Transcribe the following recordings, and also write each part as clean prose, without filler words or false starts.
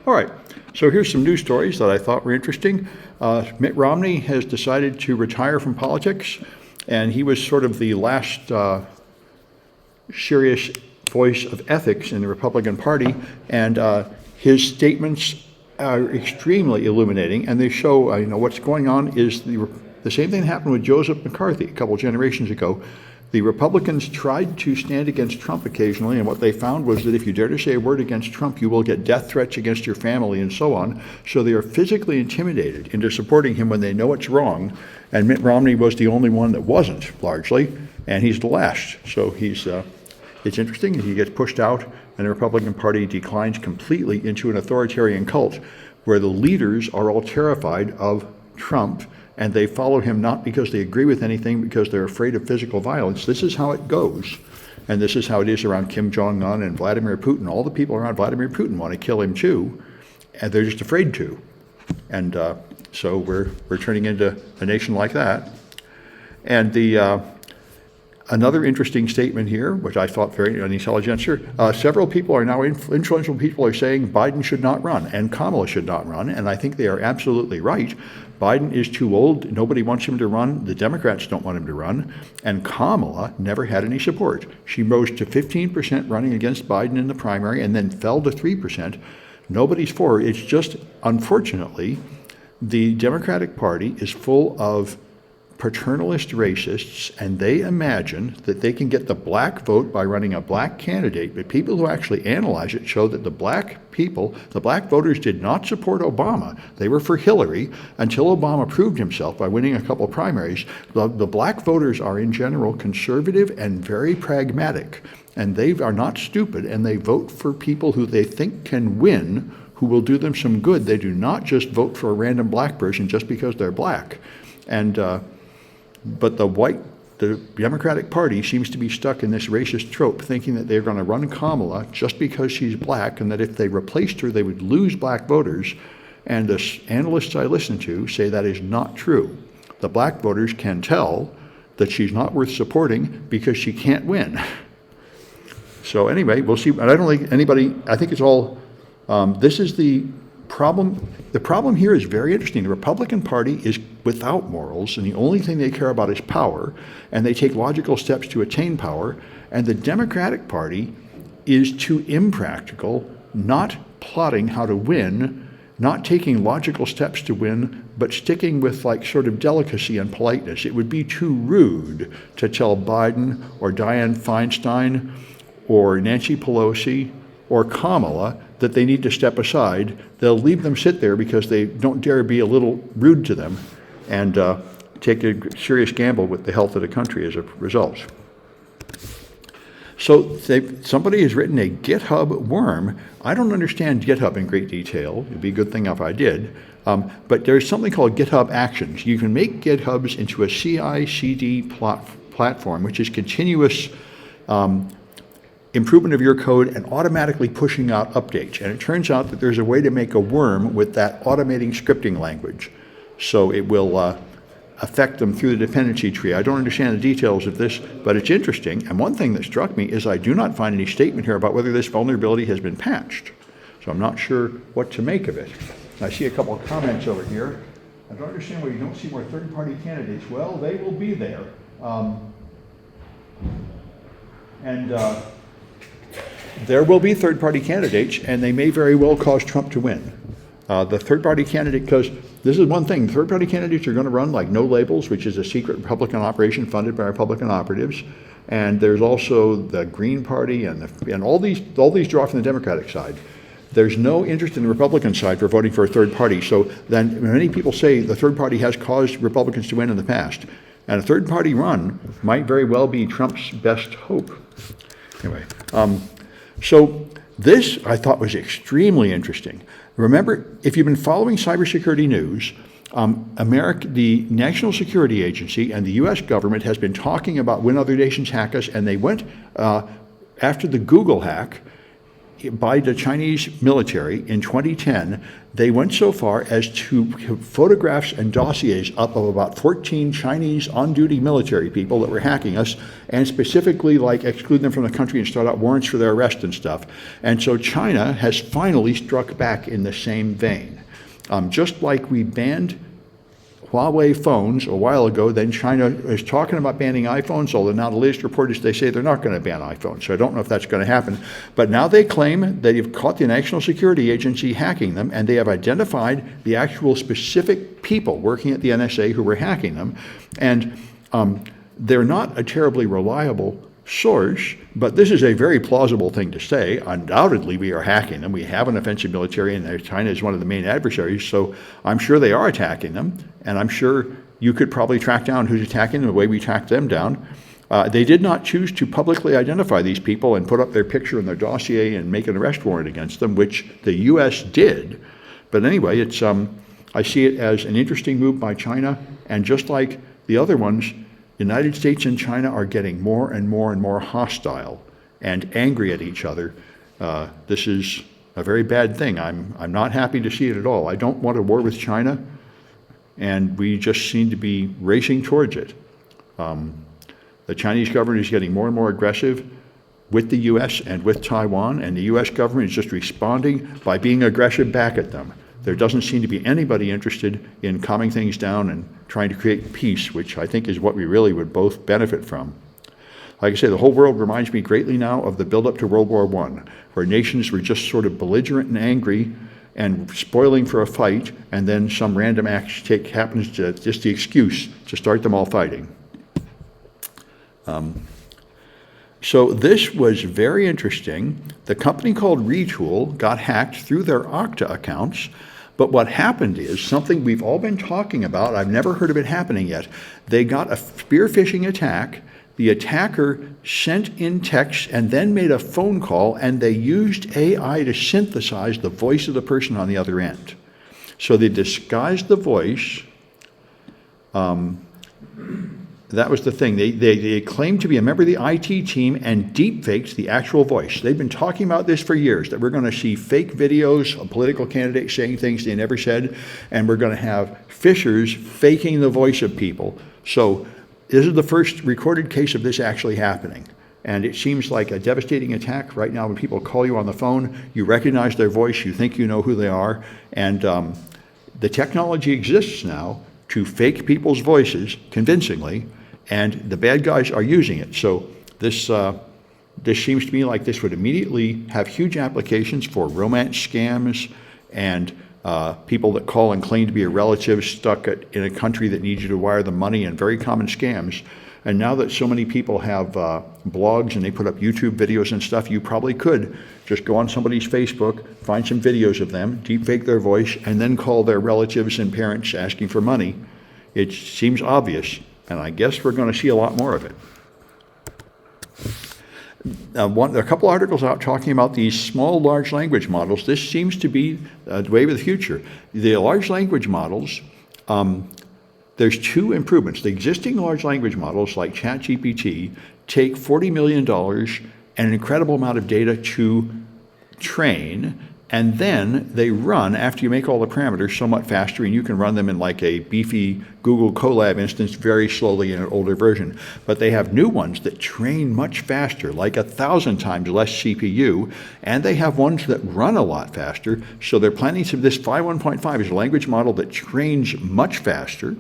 All right, so here's some news stories that I thought were interesting. Mitt Romney has decided to retire from politics, and he was sort of the last serious voice of ethics in the Republican Party, and his statements are extremely illuminating, and they show, what's going on is the same thing happened with Joseph McCarthy a couple generations ago. The Republicans tried to stand against Trump occasionally, and what they found was that if you dare to say a word against Trump, you will get death threats against your family and so on. So they are physically intimidated into supporting him when they know it's wrong. And Mitt Romney was the only one that wasn't, largely, and he's the last. So it's interesting. He gets pushed out, and the Republican Party declines completely into an authoritarian cult where the leaders are all terrified of Trump, and they follow him not because they agree with anything, because they're afraid of physical violence. This is how it goes. And this is how it is around Kim Jong-un and Vladimir Putin. All the people around Vladimir Putin want to kill him too, and they're just afraid to. And so we're turning into a nation like that. And another interesting statement here, which I thought very an intelligencer, several people are now, influential people are saying Biden should not run and Kamala should not run, and I think they are absolutely right. Biden is too old. Nobody wants him to run. The Democrats don't want him to run. And Kamala never had any support. She rose to 15% running against Biden in the primary and then fell to 3%. Nobody's for her. It's just, unfortunately, the Democratic Party is full of paternalist racists, and they imagine that they can get the black vote by running a black candidate, but people who actually analyze it show that the black voters did not support Obama. They were for Hillary until Obama proved himself by winning a couple primaries. The black voters are in general conservative and very pragmatic, and they are not stupid, and they vote for people who they think can win, who will do them some good. They do not just vote for a random black person just because they're black. But the Democratic Party seems to be stuck in this racist trope, thinking that they're going to run Kamala just because she's black, and that if they replaced her, they would lose black voters. And the analysts I listen to say that is not true. The black voters can tell that she's not worth supporting because she can't win. So anyway, we'll see. And I don't think anybody, I think it's all, this is the problem. The problem here is very interesting. The Republican Party is without morals, and the only thing they care about is power, and they take logical steps to attain power. And the Democratic Party is too impractical, not plotting how to win, not taking logical steps to win, but sticking with like sort of delicacy and politeness. It would be too rude to tell Biden or Dianne Feinstein or Nancy Pelosi or Kamala that they need to step aside. They'll leave them sit there because they don't dare be a little rude to them, and take a serious gamble with the health of the country as a result. So somebody has written a GitHub worm. I don't understand GitHub in great detail. It'd be a good thing if I did. But there's something called GitHub Actions. You can make GitHubs into a CI/CD platform, which is continuous improvement of your code and automatically pushing out updates. And it turns out that there's a way to make a worm with that automating scripting language. So it will affect them through the dependency tree. I don't understand the details of this, but it's interesting. And one thing that struck me is I do not find any statement here about whether this vulnerability has been patched. So I'm not sure what to make of it. I see a couple of comments over here. I don't understand why you don't see more third-party candidates. Well, they will be there. There will be third-party candidates, and they may very well cause Trump to win. The third-party candidate, because this is one thing, third-party candidates are going to run like No Labels, which is a secret Republican operation funded by Republican operatives, and there's also the Green Party and all these draw from the Democratic side. There's no interest in the Republican side for voting for a third party. So then many people say the third party has caused Republicans to win in the past, and a third party run might very well be Trump's best hope. Anyway. So this, I thought, was extremely interesting. Remember, if you've been following cybersecurity news, the National Security Agency and the U.S. government has been talking about when other nations hack us, and they went after the Google hack by the Chinese military in 2010, they went so far as to have photographs and dossiers up of about 14 Chinese on-duty military people that were hacking us, and specifically like exclude them from the country and start out warrants for their arrest and stuff. And so China has finally struck back in the same vein. Just like we banned Huawei phones a while ago, then China is talking about banning iPhones, although now the latest report is they say they're not going to ban iPhones. So I don't know if that's going to happen. But now they claim that they've caught the National Security Agency hacking them, and they have identified the actual specific people working at the NSA who were hacking them. And they're not a terribly reliable source, but this is a very plausible thing to say. Undoubtedly, we are hacking them. We have an offensive military, and China is one of the main adversaries, so I'm sure they are attacking them, and I'm sure you could probably track down who's attacking them the way we tracked them down. They did not choose to publicly identify these people and put up their picture in their dossier and make an arrest warrant against them, which the U.S. did. But anyway, it's I see it as an interesting move by China, and just like the other ones, the United States and China are getting more and more and more hostile and angry at each other. This is a very bad thing. I'm not happy to see it at all. I don't want a war with China, and we just seem to be racing towards it. The Chinese government is getting more and more aggressive with the U.S. and with Taiwan, and the U.S. government is just responding by being aggressive back at them. There doesn't seem to be anybody interested in calming things down and trying to create peace, which I think is what we really would both benefit from. Like I say, the whole world reminds me greatly now of the build-up to World War I, where nations were just sort of belligerent and angry and spoiling for a fight, and then some random act happens to just the excuse to start them all fighting. So this was very interesting. The company called Retool got hacked through their Okta accounts, but what happened is something we've all been talking about. I've never heard of it happening yet. They got a spear phishing attack. The attacker sent in text and then made a phone call, and they used AI to synthesize the voice of the person on the other end. So they disguised the voice. That was the thing. They claimed to be a member of the IT team and deepfaked the actual voice. They've been talking about this for years, that we're going to see fake videos of political candidates saying things they never said, and we're going to have phishers faking the voice of people. So this is the first recorded case of this actually happening. And it seems like a devastating attack. Right now, when people call you on the phone, you recognize their voice, you think you know who they are, and the technology exists now to fake people's voices convincingly, and the bad guys are using it. So this seems to me like this would immediately have huge applications for romance scams and people that call and claim to be a relative stuck in a country that needs you to wire them money, and very common scams. And now that so many people have blogs and they put up YouTube videos and stuff, you probably could just go on somebody's Facebook, find some videos of them, deepfake their voice, and then call their relatives and parents asking for money. It seems obvious, and I guess we're going to see a lot more of it. A couple articles out talking about these small large language models. This seems to be the way of the future. The large language models, there's two improvements. The existing large language models like ChatGPT take $40 million and an incredible amount of data to train, and then they run, after you make all the parameters, somewhat faster, and you can run them in like a beefy Google Colab instance very slowly in an older version. But they have new ones that train much faster, like 1,000 times less CPU, and they have ones that run a lot faster. So they're planning to, this Phi 1.5 is a language model that trains much faster,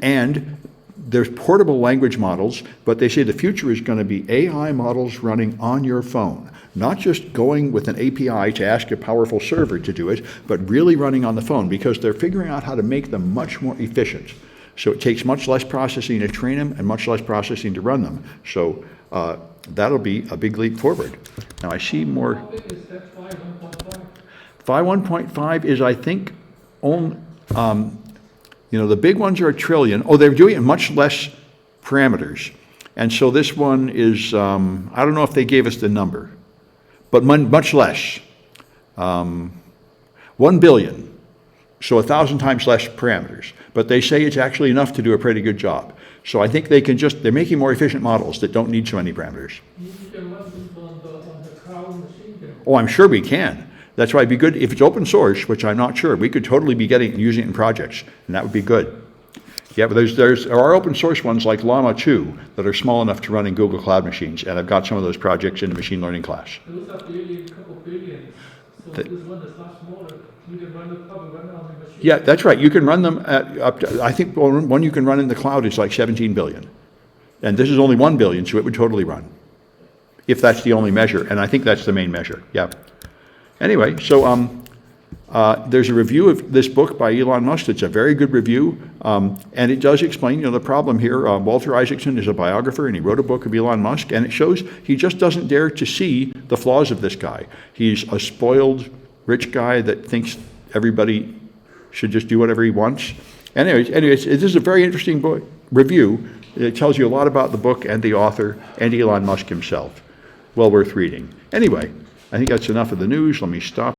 and there's portable language models, but they say the future is going to be AI models running on your phone. Not just going with an API to ask a powerful server to do it, but really running on the phone, because they're figuring out how to make them much more efficient. So it takes much less processing to train them and much less processing to run them. So that'll be a big leap forward. Now I see more. How big is that Phi 1.5? Phi 1.5 is, I think, the big ones are 1 trillion. Oh, they're doing it in much less parameters. And so this one is, I don't know if they gave us the number, but much less. 1 billion. So 1,000 times less parameters. But they say it's actually enough to do a pretty good job. So I think they're making more efficient models that don't need so many parameters. You can run them on the Crown machine there. Oh, I'm sure we can. That's why it'd be good, if it's open source, which I'm not sure, we could totally be getting it and using it in projects, and that would be good. Yeah, but there are open source ones like Llama 2 that are small enough to run in Google Cloud machines, and I've got some of those projects in the machine learning class. Those are billion, couple billions. So this one is much smaller. You can probably run it on the machine. Yeah, that's right. You can run them at up to, I think one you can run in the cloud is like 17 billion. And this is only 1 billion, so it would totally run. If that's the only measure, and I think that's the main measure, yeah. Anyway, so there's a review of this book by Elon Musk. It's a very good review, and it does explain, the problem here. Walter Isaacson is a biographer, and he wrote a book of Elon Musk, and it shows he just doesn't dare to see the flaws of this guy. He's a spoiled, rich guy that thinks everybody should just do whatever he wants. Anyways, this is a very interesting book review. It tells you a lot about the book and the author and Elon Musk himself. Well worth reading. Anyway, I think that's enough of the news. Let me stop.